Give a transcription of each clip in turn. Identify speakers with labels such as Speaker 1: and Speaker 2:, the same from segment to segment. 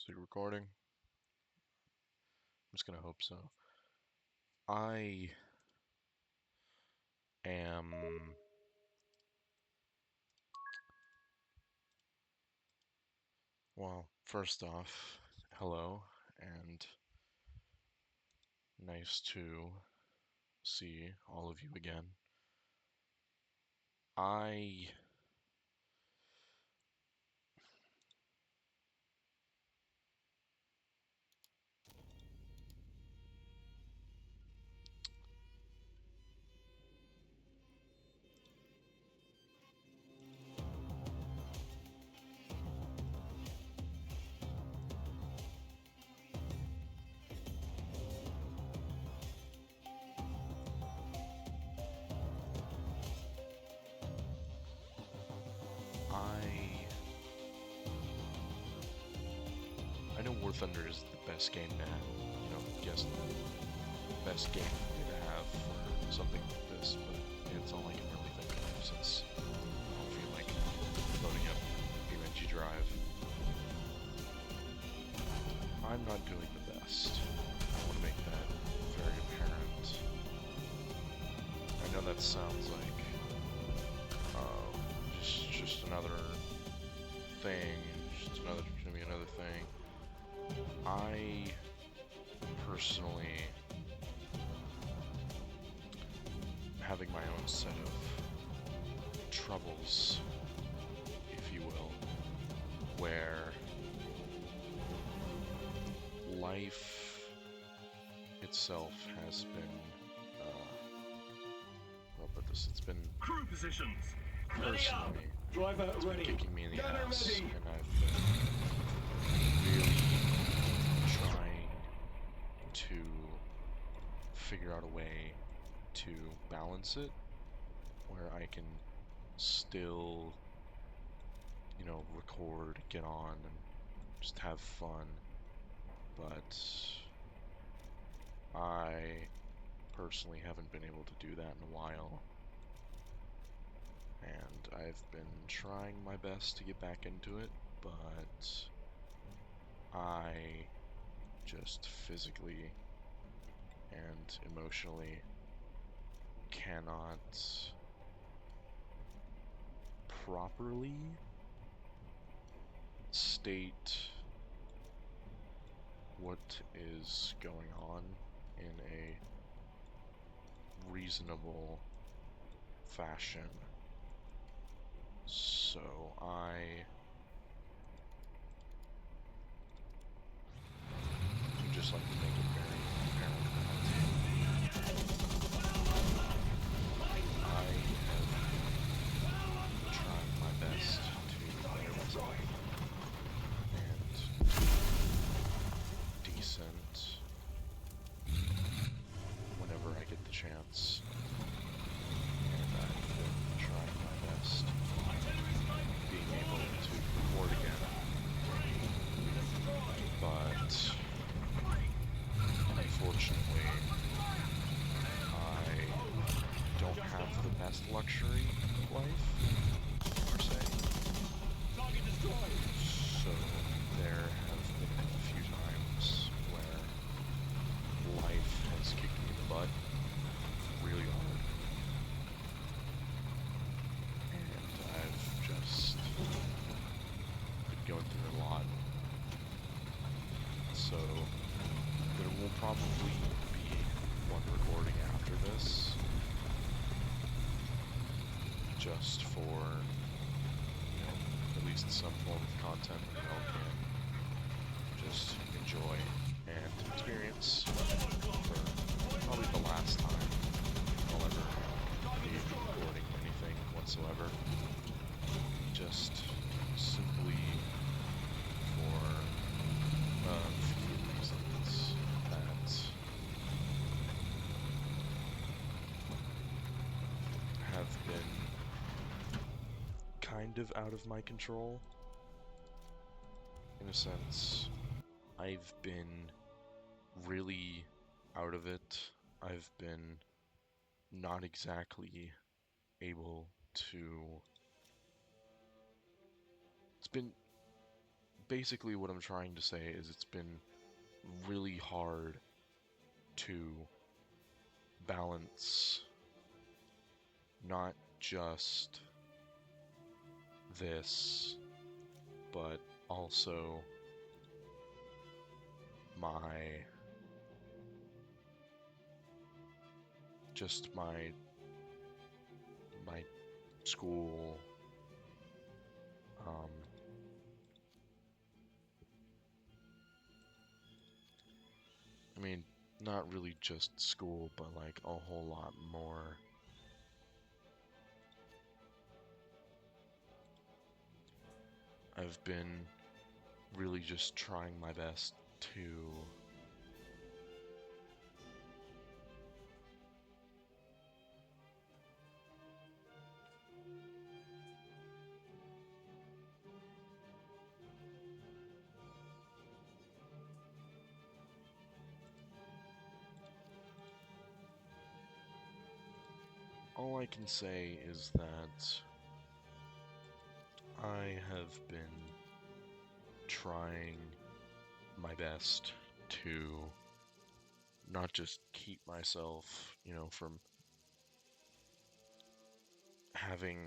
Speaker 1: Is it recording? I'm just gonna hope so. I am. Well, first off, hello, and nice to see all of you again. I. I know War Thunder is the best game to have, guess the best game for me to have for something like this, but it's all I can really think of since I don't feel like loading up BeamNG Drive. I'm not doing the best. I want to make that very apparent. I know that sounds like just another thing, gonna be another thing. I personally am having my own set of troubles, if you will, where life itself has been, I'll put this, it's been
Speaker 2: Crew positions.
Speaker 1: personally
Speaker 3: Driver ready.
Speaker 1: kicking me in the
Speaker 3: Gunner
Speaker 1: ass,
Speaker 3: ready.
Speaker 1: and I've been really trying to figure out a way to balance it where I can still, record, get on, and just have fun, but I personally haven't been able to do that in a while, and I've been trying my best to get back into it, but I just physically and emotionally cannot properly state what is going on in a reasonable fashion. So I would just like to make it very apparent that I have tried my best to play myself and do decent whenever I get the chance. And I've been trying my best being able to record again. But unfortunately, I don't have the best luxury of life, per se. So there have been a few times where life has kicked me in the butt really hard. And I've just been going through a lot. So there will probably be one recording after this, just for, at least some form of content that y'all can just enjoy and experience for probably the last time I'll ever be recording anything whatsoever. Just simply for a few reasons that have been kind of out of my control. In a sense, I've been really out of it. I've been not exactly able to... It's been basically what I'm trying to say is it's been really hard to balance not just this, but also my my school, um, I mean, not really just school, but like a whole lot more. I've been really just trying my best to all I can say is that I have been trying my best to not just keep myself, from having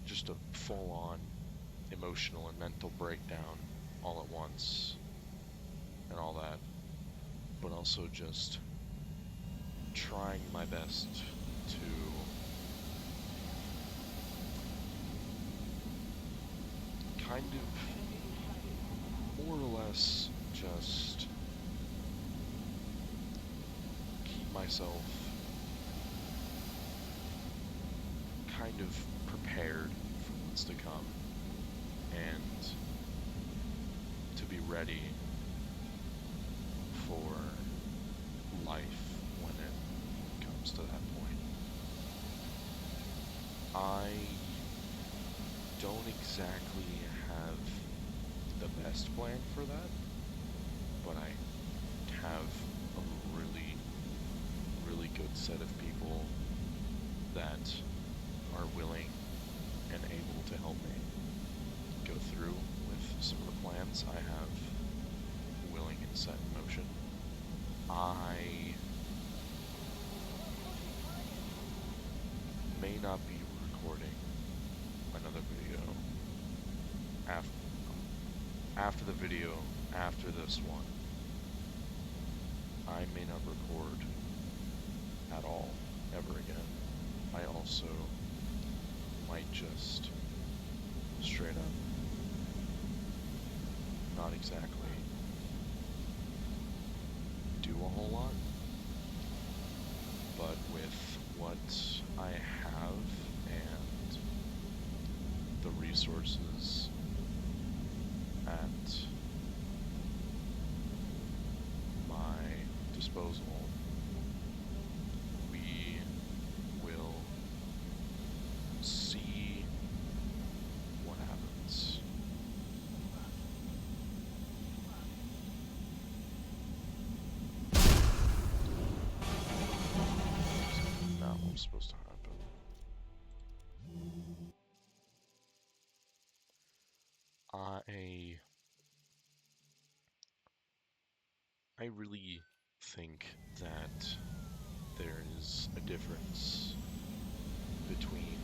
Speaker 1: just a full-on emotional and mental breakdown all at once and all that, but also just trying my best to kind of more or less just keep myself kind of prepared for what's to come and to be ready for life when it comes to that point. I don't exactly have the best plan for that, but I have a really, really good set of people that are willing and able to help me go through with some of the plans I have willing and set in motion. I may not be recording another video after the video after this one. I may not record at all ever again. I also might just straight up not exactly do a whole lot, but with what I have and the resources at my disposal, we will see what happens. Not what was supposed to happen. I really think that there is a difference between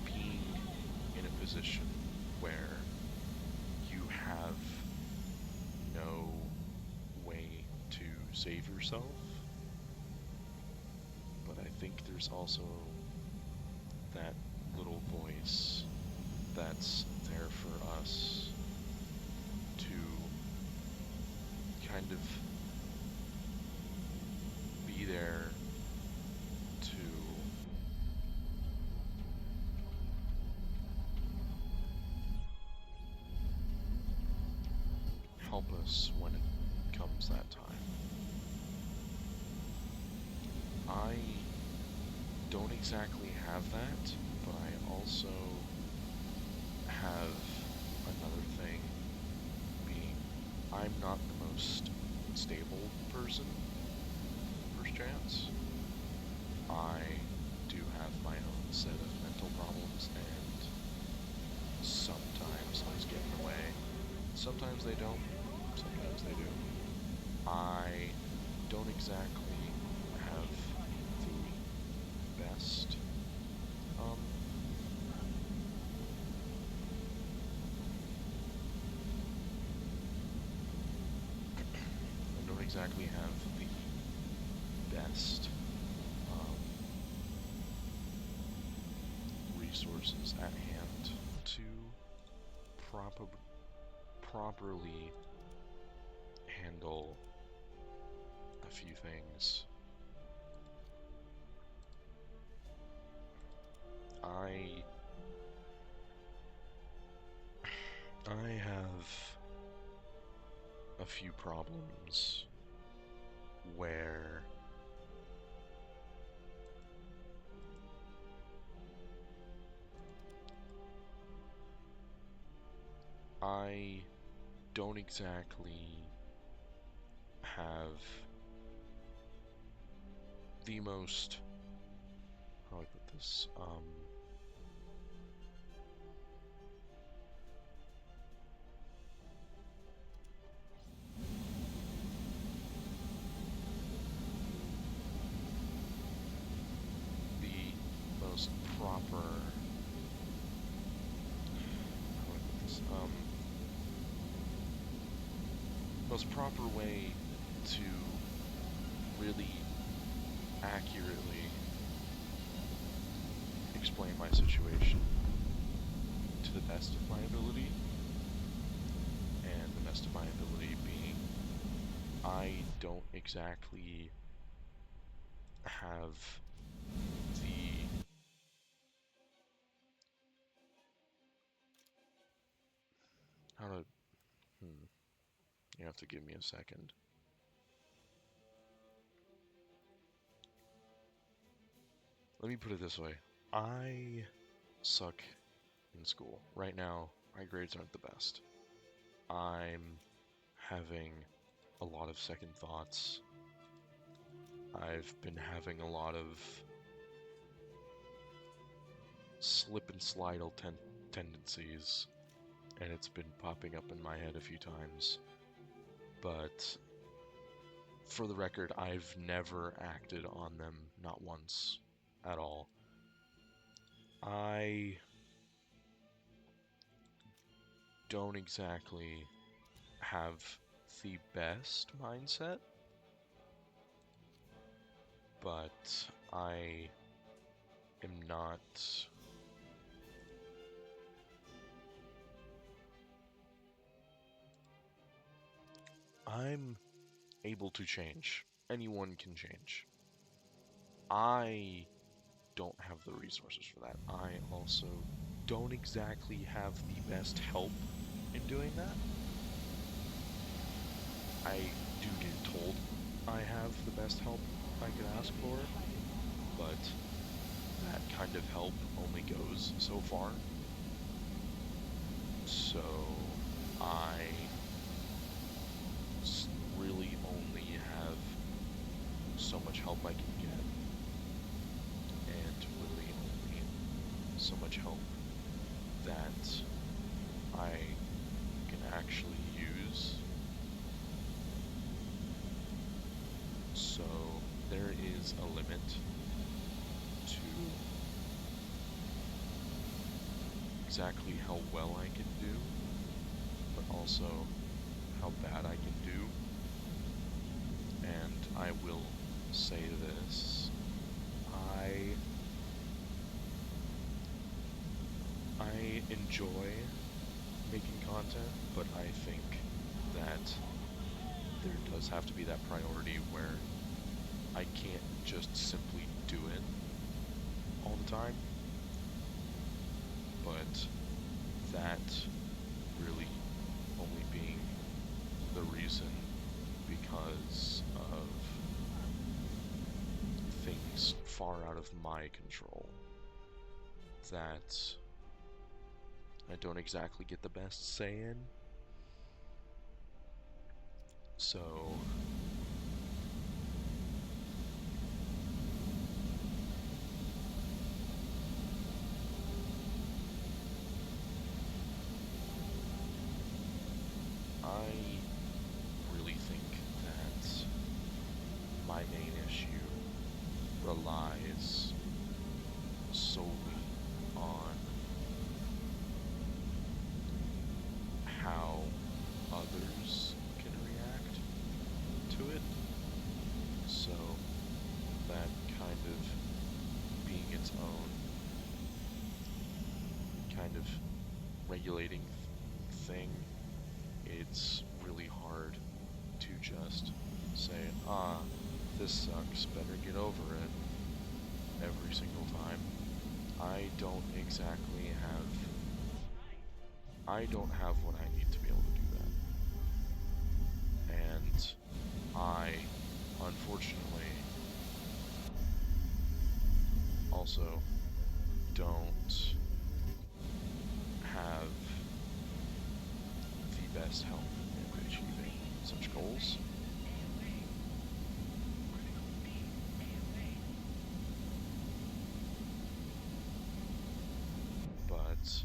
Speaker 1: being in a position where you have no way to save yourself, but I think there's also that little voice that's there for us to kind of be there to help us when it comes that time. I don't exactly have that, but I also have another thing being I'm not the most stable person, first chance. I do have my own exactly have the best resources at hand to properly handle a few things. I have a few problems where I don't exactly have the most, how do I put this, the most proper, how do I put this, most proper way to really accurately explain my situation to the best of my ability, and the best of my ability being I don't exactly have the, how to, you have to give me a second. Let me put it this way. I suck in school. Right now, my grades aren't the best. I'm having a lot of second thoughts. I've been having a lot of slip and slide tendencies, and it's been popping up in my head a few times. But for the record, I've never acted on them, not once at all. I don't exactly have the best mindset, but I am not. I'm able to change. Anyone can change. I don't have the resources for that. I also don't exactly have the best help in doing that. I do get told I have the best help I could ask for, but that kind of help only goes so far. So I really only have so much help I can get, and really only so much help that I can actually use. So there is a limit to exactly how well I can do, but also how bad I can do. And I will say this, I enjoy making content, but I think that there does have to be that priority where I can't just simply do it all the time, but that really only being the reason because of things far out of my control that I don't exactly get the best say in. So I really think that my main issue relies solely on how others can react to it. of regulating thing, it's really hard to just say, this sucks, better get over it every single time. I don't have what I need to be able to do that. And I, unfortunately, also don't have the best help in achieving such goals. But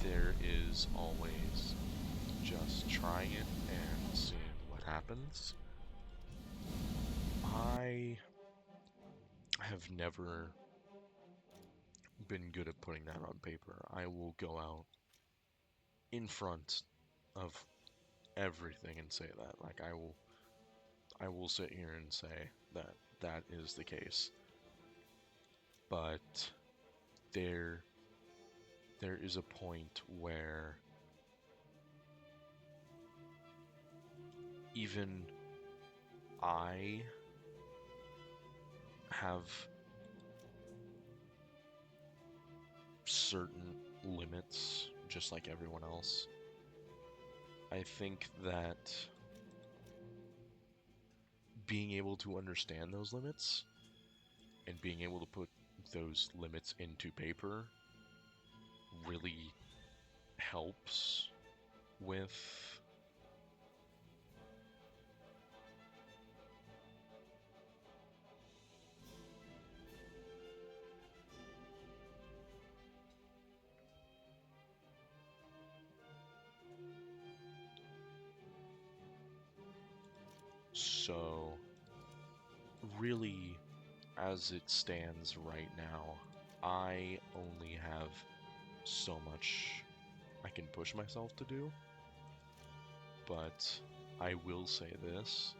Speaker 1: there is always just trying it and seeing what happens. I have never been good at putting that on paper. I will go out in front of everything and say that. Like I will sit here and say that that is the case. But there is a point where even I have certain limits, just like everyone else. I think that being able to understand those limits and being able to put those limits into paper really helps with so really, as it stands right now, I only have so much I can push myself to do. But I will say this.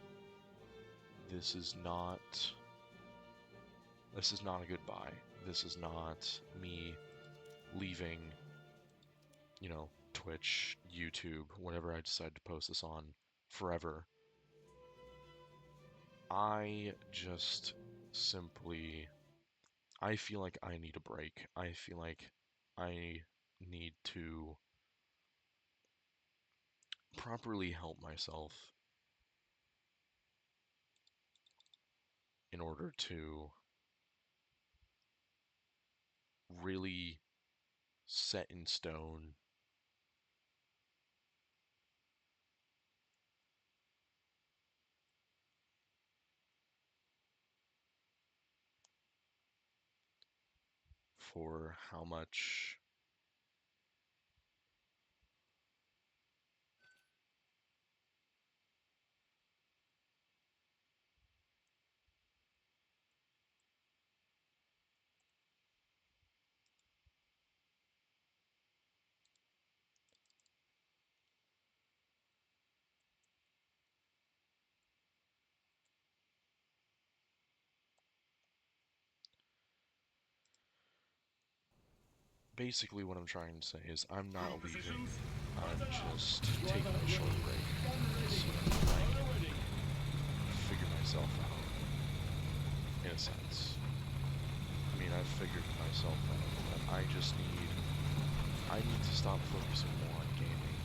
Speaker 1: This is not a goodbye. This is not me leaving, Twitch, YouTube, whatever I decide to post this on forever. I just simply, I feel like I need a break. I feel like I need to properly help myself in order to really set in stone for how much basically what I'm trying to say is I'm not leaving. I'm just taking a short break so that I can figure myself out, in a sense. I mean, I've figured myself out, but I need to stop focusing more on gaming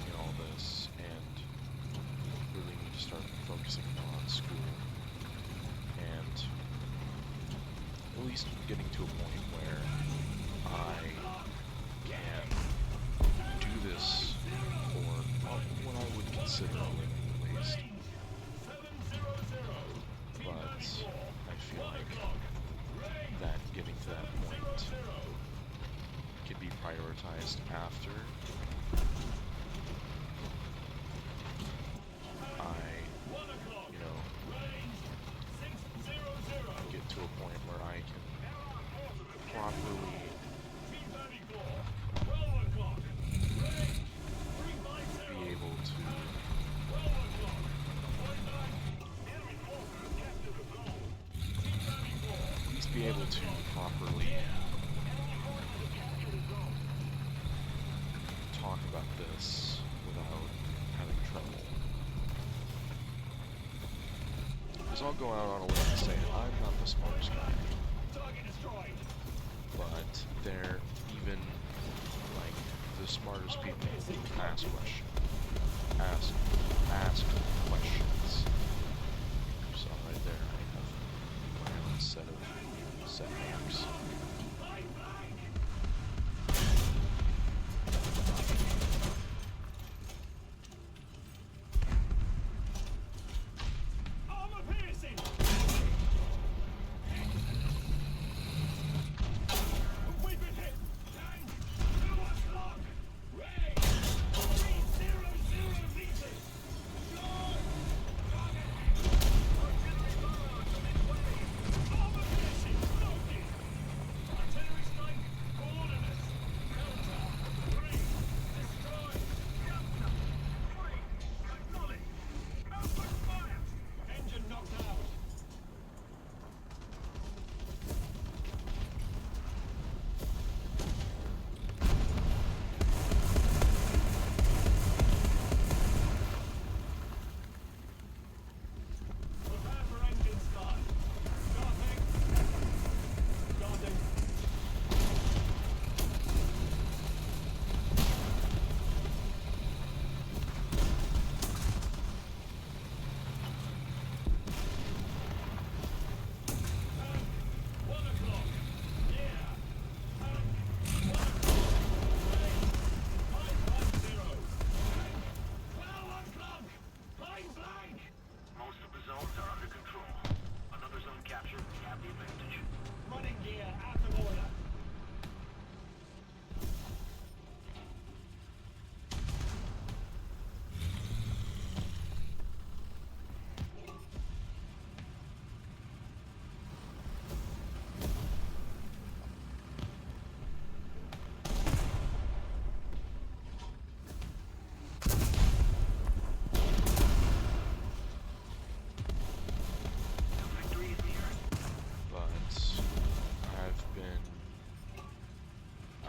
Speaker 1: in all this, and really need to start focusing more on school, and at least getting to a point where I can do this for what I would consider a living, at least. But I feel like that getting to that point can be prioritized after I, get to a point where I can properly be able to to properly talk about this without having trouble. Because I'll go out on a limb and say, I'm not the smartest guy. But they're even, like, the smartest people ask questions. Ask questions. So right there I have my own set of setbacks.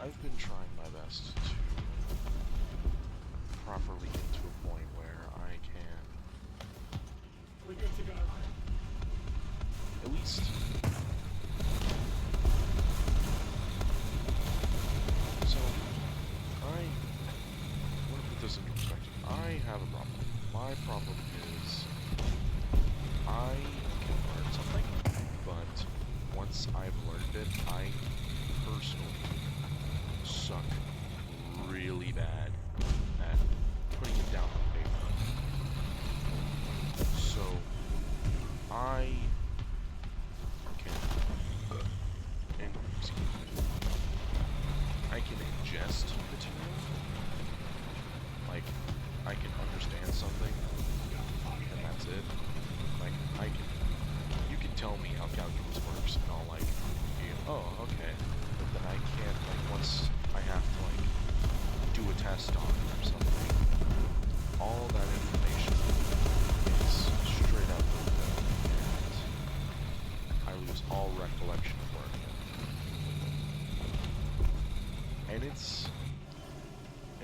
Speaker 1: I've been trying my best to properly get to a point where I can
Speaker 2: We're good to go.
Speaker 1: at least so I want to put this into perspective. I have a problem. My problem is I can learn something, but once I've learned it, I personally suck really bad at putting it down on paper. So I can ingest material. Like, I can understand something, and that's it. Like, you can tell me how calculus works, and I'll like, oh, okay. But then I can't, like, once I have to, like, do a test on it or something, all that information is straight out the window, and I lose all recollection of learning it. And it's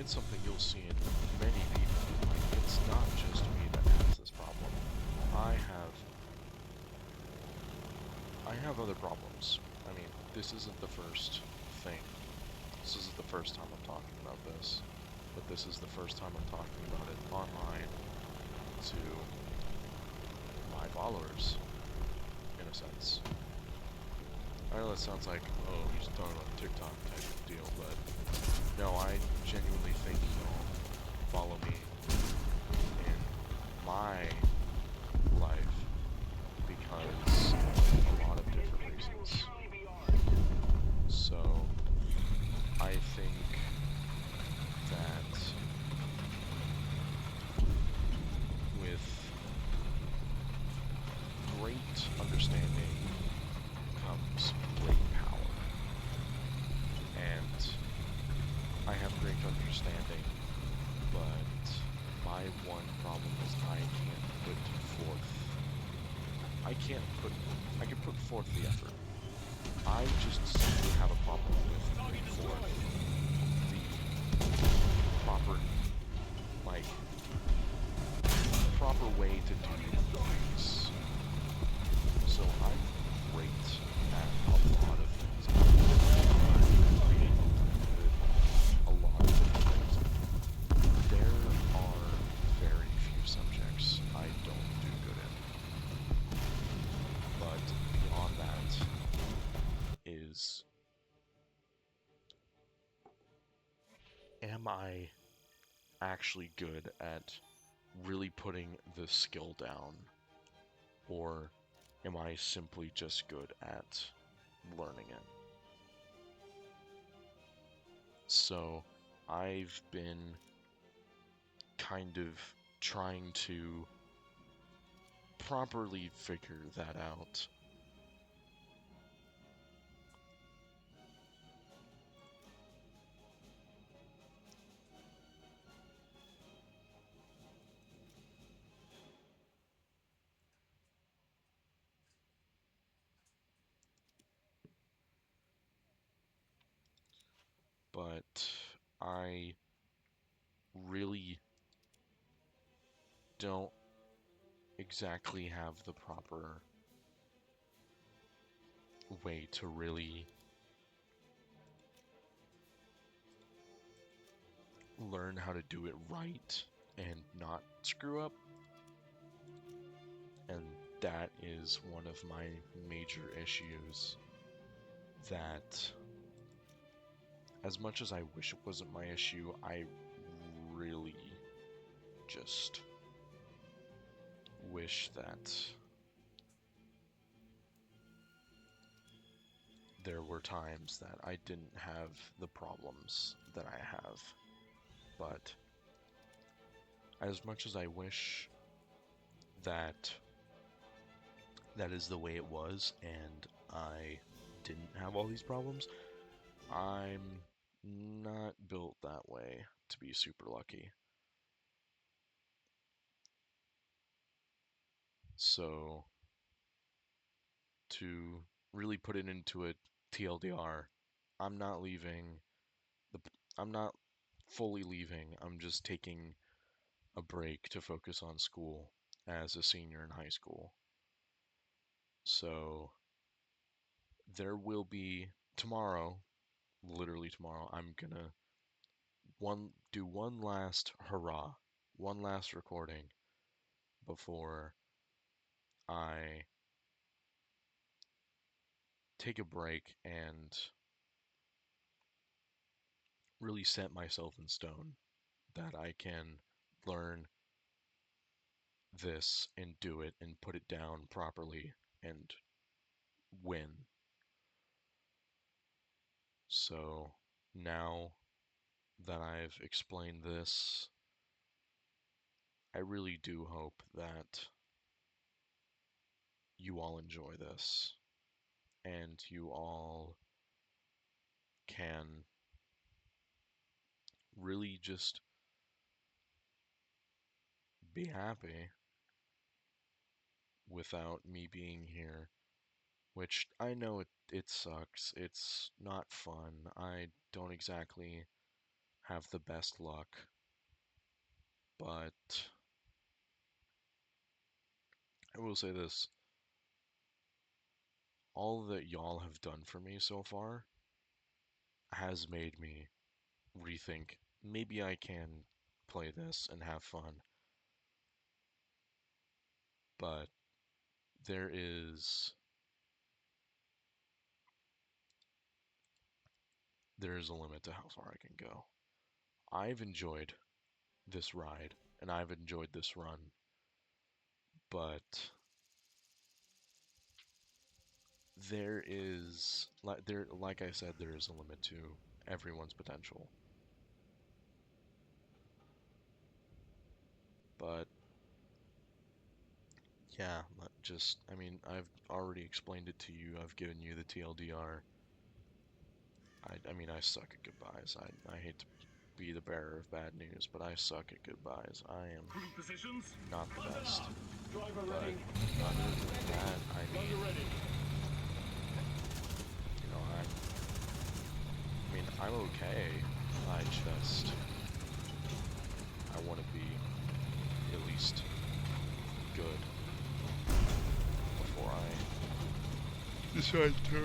Speaker 1: something you'll see in many people. Like, it's not just me that has this problem. I have other problems. I mean, this isn't the first thing. This isn't the first time I'm talking about this, but this is the first time I'm talking about it online to my followers, in a sense. I know that sounds like, oh, he's talking about TikTok type of deal, but no, I genuinely think you'll follow me in my life because of a lot of different reasons. So I think that with great understanding comes great power. And I have great understanding, but my one problem is I can put forth the effort. I just simply have a problem with putting forth the proper, like, proper way to do things. So I'm great at a lot of things. I'm reading, good a lot of different things. There are very few subjects I don't do good in. But beyond that is, am I actually good at really putting the skill down? Or am I simply just good at learning it? So I've been kind of trying to properly figure that out. But I really don't exactly have the proper way to really learn how to do it right and not screw up. And that is one of my major issues, that as much as I wish it wasn't my issue, I really just wish that there were times that I didn't have the problems that I have. But as much as I wish that that is the way it was and I didn't have all these problems, I'm not built that way to be super lucky. So, to really put it into a TLDR, I'm not leaving the I'm not fully leaving. I'm just taking a break to focus on school as a senior in high school. So, there will be tomorrow, literally tomorrow, I'm gonna do one last hurrah, one last recording before I take a break and really set myself in stone that I can learn this and do it and put it down properly and win. So now that I've explained this, I really do hope that you all enjoy this and you all can really just be happy without me being here, which I know it sucks. It's not fun. I don't exactly have the best luck, but I will say this, all that y'all have done for me so far has made me rethink maybe I can play this and have fun, but there is there is a limit to how far I can go. I've enjoyed this ride and I've enjoyed this run, but like I said, there is a limit to everyone's potential. But yeah, I mean, I've already explained it to you. I've given you the TLDR. I mean, I suck at goodbyes. I hate to be the bearer of bad news, but I suck at goodbyes. I am
Speaker 2: Positions.
Speaker 1: not the best.
Speaker 2: Driver
Speaker 1: But
Speaker 2: ready.
Speaker 1: other than that, I mean,
Speaker 2: Gunner ready.
Speaker 1: You know, I mean, I'm okay. I just, I want to be at least good before I decide to.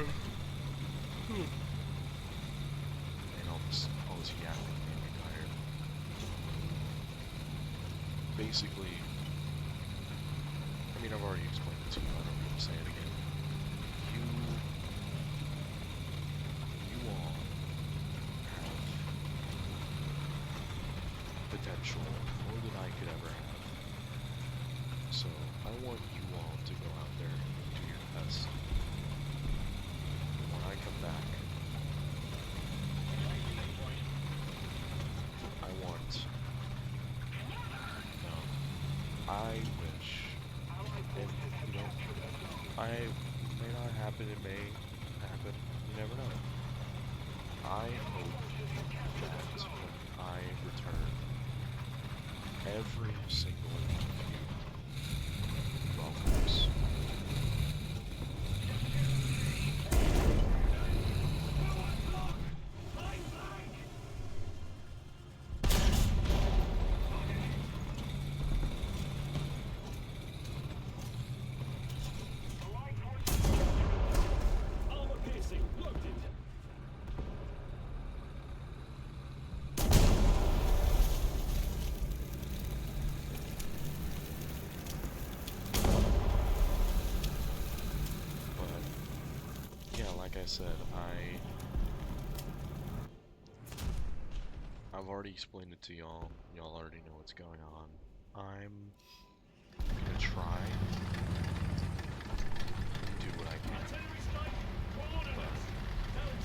Speaker 1: And all this yapping made me tired. Basically, I mean, I've already explained it to you. I don't need to say it again. You all have potential more than I could ever have. So I want you all to go out there and do your best. And when I come back, I want. No, I wish, and you know, I may not happen. It may happen. You never know. I hope that when I return, every single one of you welcomes.
Speaker 2: Armor piercing, loaded.
Speaker 1: But yeah, like I said, I've already explained it to y'all. Y'all already know what's going on. I'm gonna try and do what I can.
Speaker 2: Artillery strike, coordinates.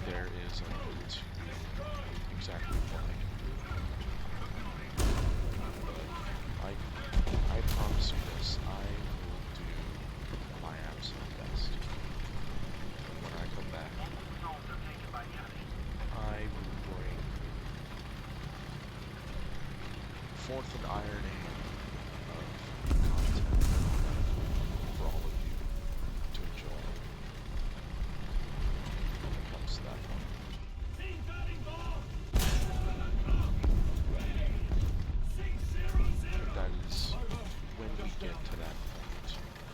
Speaker 1: There is a limit to exactly what I can do. But I promise you this, I will do my absolute best. And when I come back, I will bring forth an iron hand of content for all of you to enjoy when it comes to that point.
Speaker 2: Team batting ball. Ready. 6-0-0.
Speaker 1: That is
Speaker 2: Over.
Speaker 1: when we get to that point.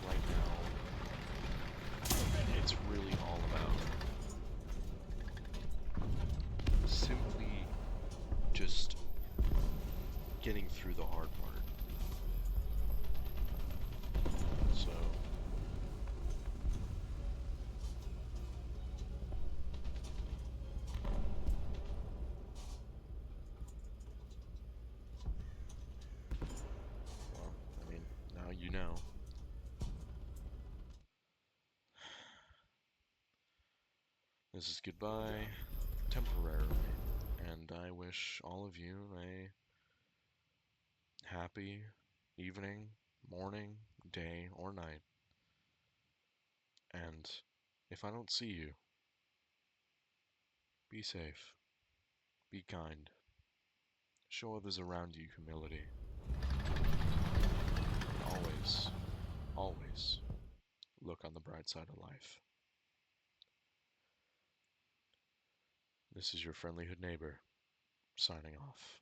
Speaker 1: Right now, it's really all about simply just getting through the hard part. So, well, I mean, now you know. This is goodbye, temporarily, and I wish all of you a happy evening, morning, day, or night. And if I don't see you, be safe, be kind, show others around you humility, and always, always look on the bright side of life. This is your friendly hood neighbor, signing off.